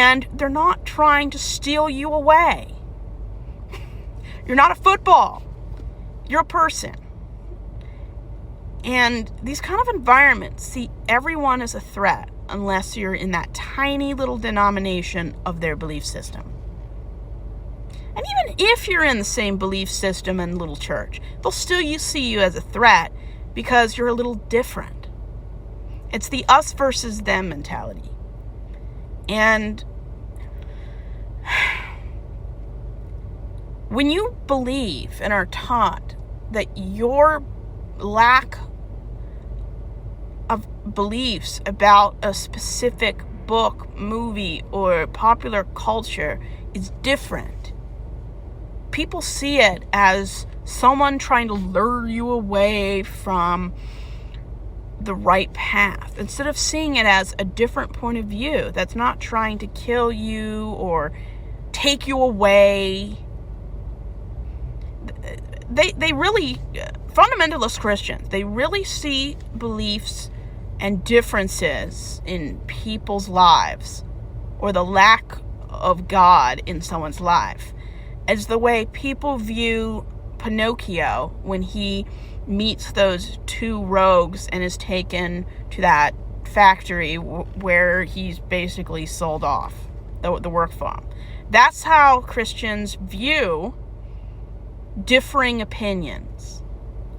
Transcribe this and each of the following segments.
And they're not trying to steal you away. You're not a football. You're a person. And these kind of environments see everyone as a threat unless you're in that tiny little denomination of their belief system. And even if you're in the same belief system and little church, they'll still see you as a threat because you're a little different. It's the us versus them mentality. And when you believe and are taught that your lack of beliefs about a specific book, movie, or popular culture is different, people see it as someone trying to lure you away from the right path, instead of seeing it as a different point of view that's not trying to kill you or take you away. They really, fundamentalist Christians, they really see beliefs and differences in people's lives, or the lack of God in someone's life, as the way people view Pinocchio when he meets those two rogues and is taken to that factory where he's basically sold off the work farm. That's how Christians view differing opinions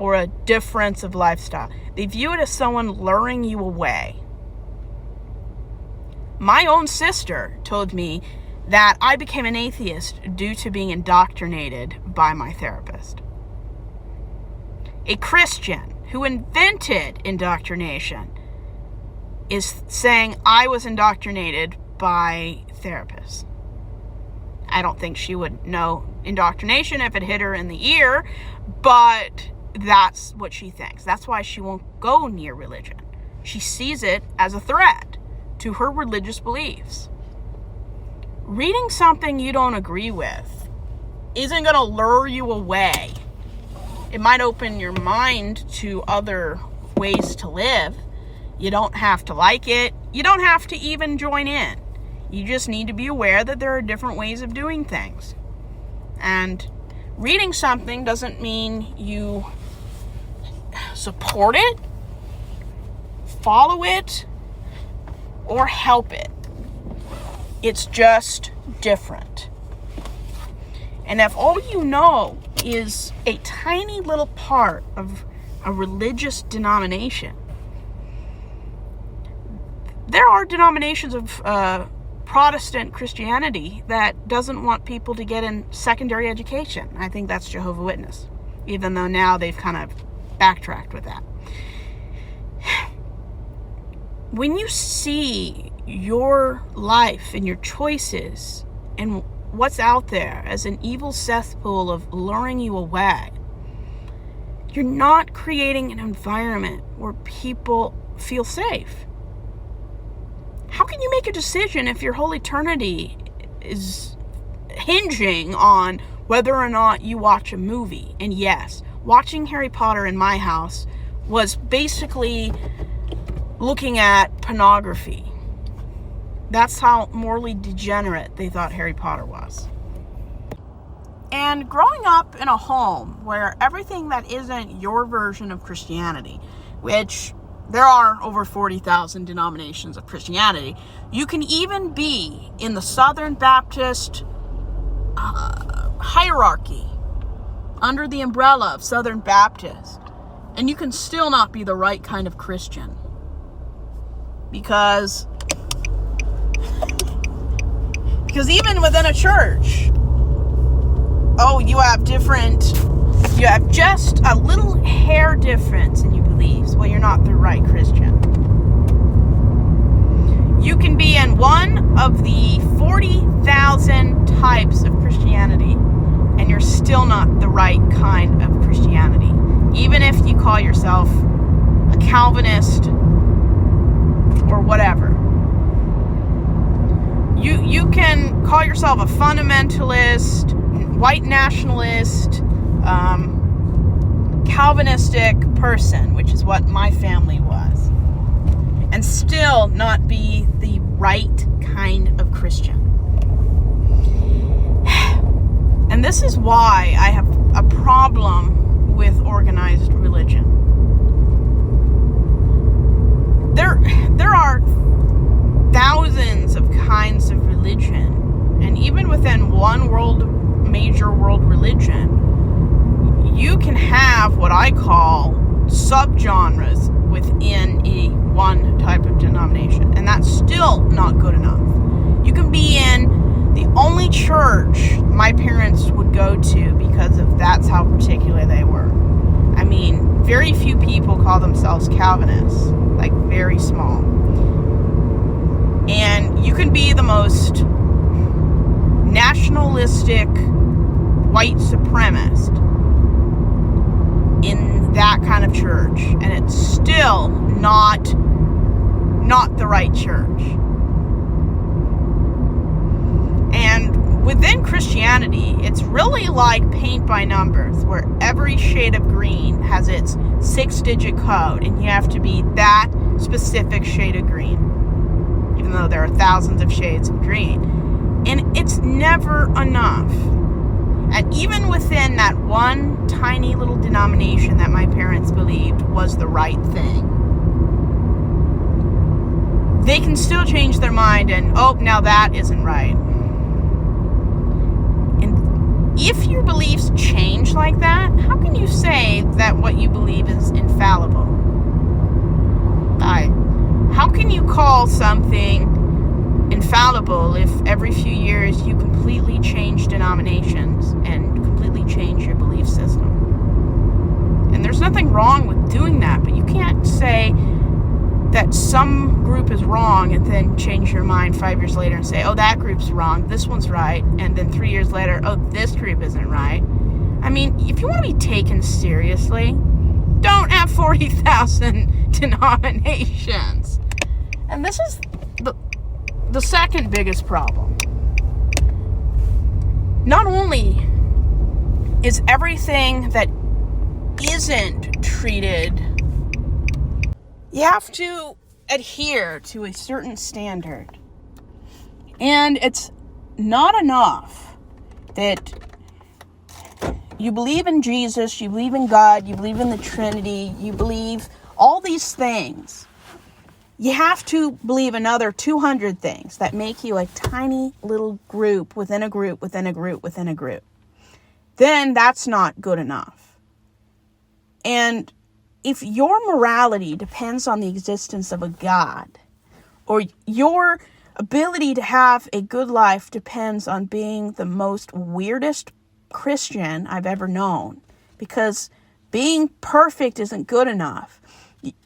or a difference of lifestyle. They view it as someone luring you away. My own sister told me that I became an atheist due to being indoctrinated by my therapist. A Christian who invented indoctrination is saying I was indoctrinated by therapists. I don't think she would know indoctrination if it hit her in the ear, but that's what she thinks. That's why she won't go near religion. She sees it as a threat to her religious beliefs. Reading something you don't agree with isn't going to lure you away. It might open your mind to other ways to live. You don't have to like it. You don't have to even join in. You just need to be aware that there are different ways of doing things. And reading something doesn't mean you support it, follow it, or help it. It's just different. And if all you know is a tiny little part of a religious denomination, there are denominations of Protestant Christianity that doesn't want people to get in secondary education. I think that's Jehovah's Witness, even though now they've kind of backtracked with that. When you see your life and your choices and what's out there as an evil cesspool of luring you away, you're not creating an environment where people feel safe. How can you make a decision if your whole eternity is hinging on whether or not you watch a movie? And yes, watching Harry Potter in my house was basically looking at pornography. That's how morally degenerate they thought Harry Potter was. And growing up in a home where everything that isn't your version of Christianity, which there are over 40,000 denominations of Christianity, you can even be in the Southern Baptist hierarchy under the umbrella of Southern Baptist, and you can still not be the right kind of Christian. Because even within a church, you have just a little hair difference in your beliefs. Well, you're not the right Christian. You can be in one of the 40,000 types of Christianity, and you're still not the right kind of Christianity. Even if you call yourself a Calvinist or whatever. You can call yourself a fundamentalist, white nationalist, Calvinistic person, which is what my family was, and still not be the right kind of Christian. And this is why I have a problem with organized religion. There are thousands of kinds of religion, and even within one major world religion, you can have what I call subgenres within one type of denomination, and that's still not good enough. You can be in the only church my parents would go to because of that's how particular they were. I mean, very few people call themselves Calvinists, like very small. And you can be the most nationalistic white supremacist in that kind of church, and it's still not the right church. And within Christianity, it's really like paint by numbers, where every shade of green has its 6-digit code, and you have to be that specific shade of green, even though there are thousands of shades of green. And it's never enough. And even within that one tiny little denomination that my parents believed was the right thing, they can still change their mind and, now that isn't right. And if your beliefs change like that, how can you say that what you believe is infallible? How can you call something infallible if every few years you completely change denominations and completely change your belief system? And there's nothing wrong with doing that, but you can't say that some group is wrong and then change your mind 5 years later and say, that group's wrong, this one's right, and then 3 years later, this group isn't right. I mean, if you want to be taken seriously, don't have 40,000 denominations. And this is the second biggest problem. Not only is everything that isn't treated, you have to adhere to a certain standard. And it's not enough that you believe in Jesus, you believe in God, you believe in the Trinity, you believe all these things. You have to believe another 200 things that make you a tiny little group within a group within a group within a group. Then that's not good enough. And if your morality depends on the existence of a God, or your ability to have a good life depends on being the most weirdest Christian I've ever known, because being perfect isn't good enough.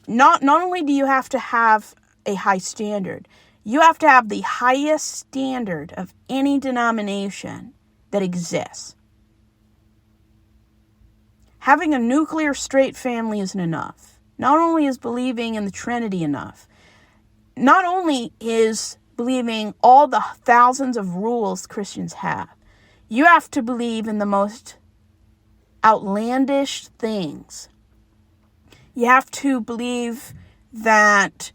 Not only do you have to have a high standard, you have to have the highest standard of any denomination that exists. Having a nuclear straight family isn't enough. Not only is believing in the Trinity enough, not only is believing all the thousands of rules Christians have, you have to believe in the most outlandish things. You have to believe that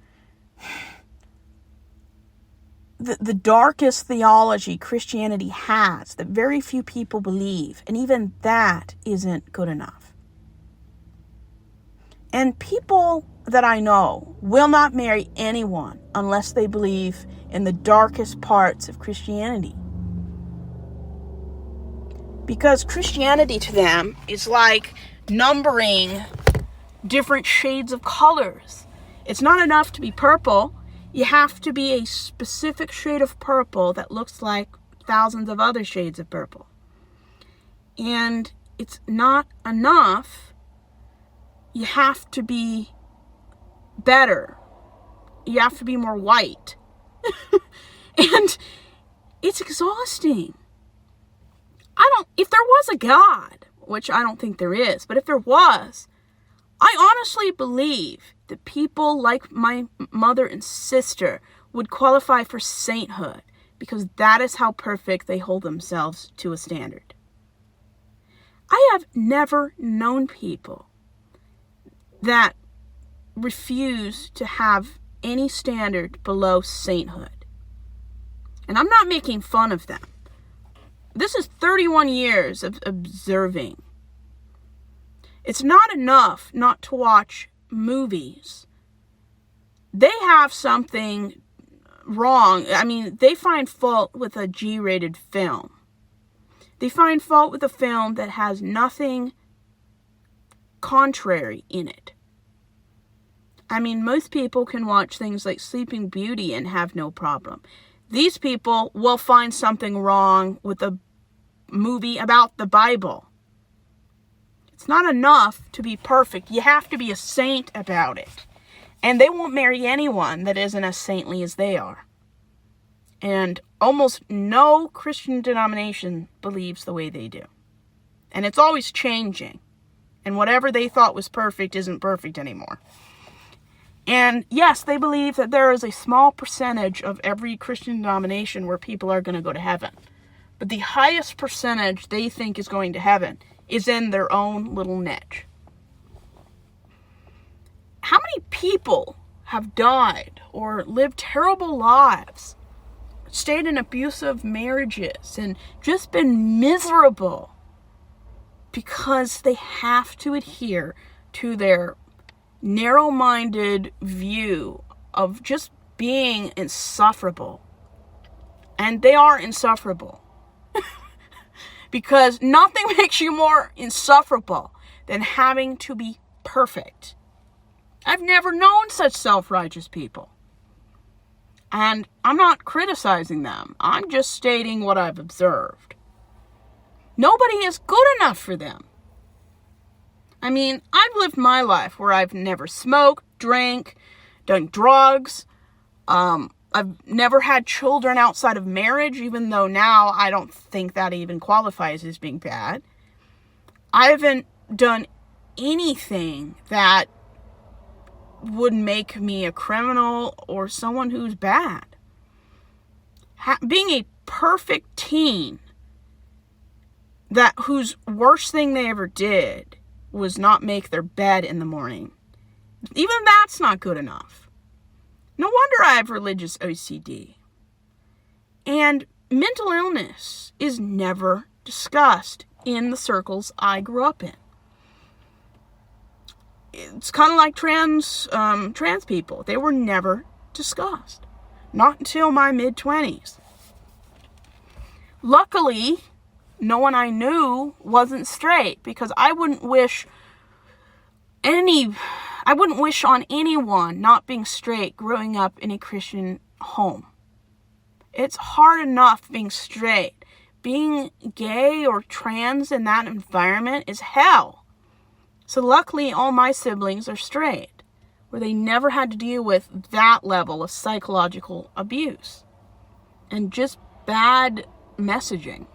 the darkest theology Christianity has, that very few people believe, and even that isn't good enough. And people that I know will not marry anyone unless they believe in the darkest parts of Christianity. Because Christianity to them is like numbering different shades of colors. It's not enough to be purple. You have to be a specific shade of purple that looks like thousands of other shades of purple. And it's not enough. You have to be better. You have to be more white. And it's exhausting. If there was a God, which I don't think there is, but if there was, I honestly believe that people like my mother and sister would qualify for sainthood, because that is how perfect they hold themselves to a standard. I have never known people that refuse to have any standard below sainthood. And I'm not making fun of them. This is 31 years of observing. It's not enough not to watch movies. They have something wrong. I mean, they find fault with a G-rated film. They find fault with a film that has nothing contrary in it. I mean, most people can watch things like Sleeping Beauty and have no problem. These people will find something wrong with a movie about the Bible. It's not enough to be perfect. You have to be a saint about it. And they won't marry anyone that isn't as saintly as they are. And almost no Christian denomination believes the way they do. And it's always changing. And whatever they thought was perfect isn't perfect anymore. And yes, they believe that there is a small percentage of every Christian denomination where people are going to go to heaven. But the highest percentage they think is going to heaven is in their own little niche. How many people have died or lived terrible lives, stayed in abusive marriages, and just been miserable because they have to adhere to their narrow-minded view of just being insufferable? And they are insufferable. Because nothing makes you more insufferable than having to be perfect. I've never known such self-righteous people. And I'm not criticizing them. I'm just stating what I've observed. Nobody is good enough for them. I mean, I've lived my life where I've never smoked, drank, done drugs. I've never had children outside of marriage, even though now I don't think that even qualifies as being bad. I haven't done anything that would make me a criminal or someone who's bad. Being a perfect teen whose worst thing they ever did was not make their bed in the morning. Even that's not good enough. No wonder I have religious OCD. And mental illness is never discussed in the circles I grew up in. It's kind of like trans people. They were never discussed. Not until my mid-20s. Luckily, no one I knew wasn't straight, because I wouldn't wish on anyone not being straight growing up in a Christian home. It's hard enough being straight. Being gay or trans in that environment is hell. So luckily, all my siblings are straight, where they never had to deal with that level of psychological abuse and just bad messaging.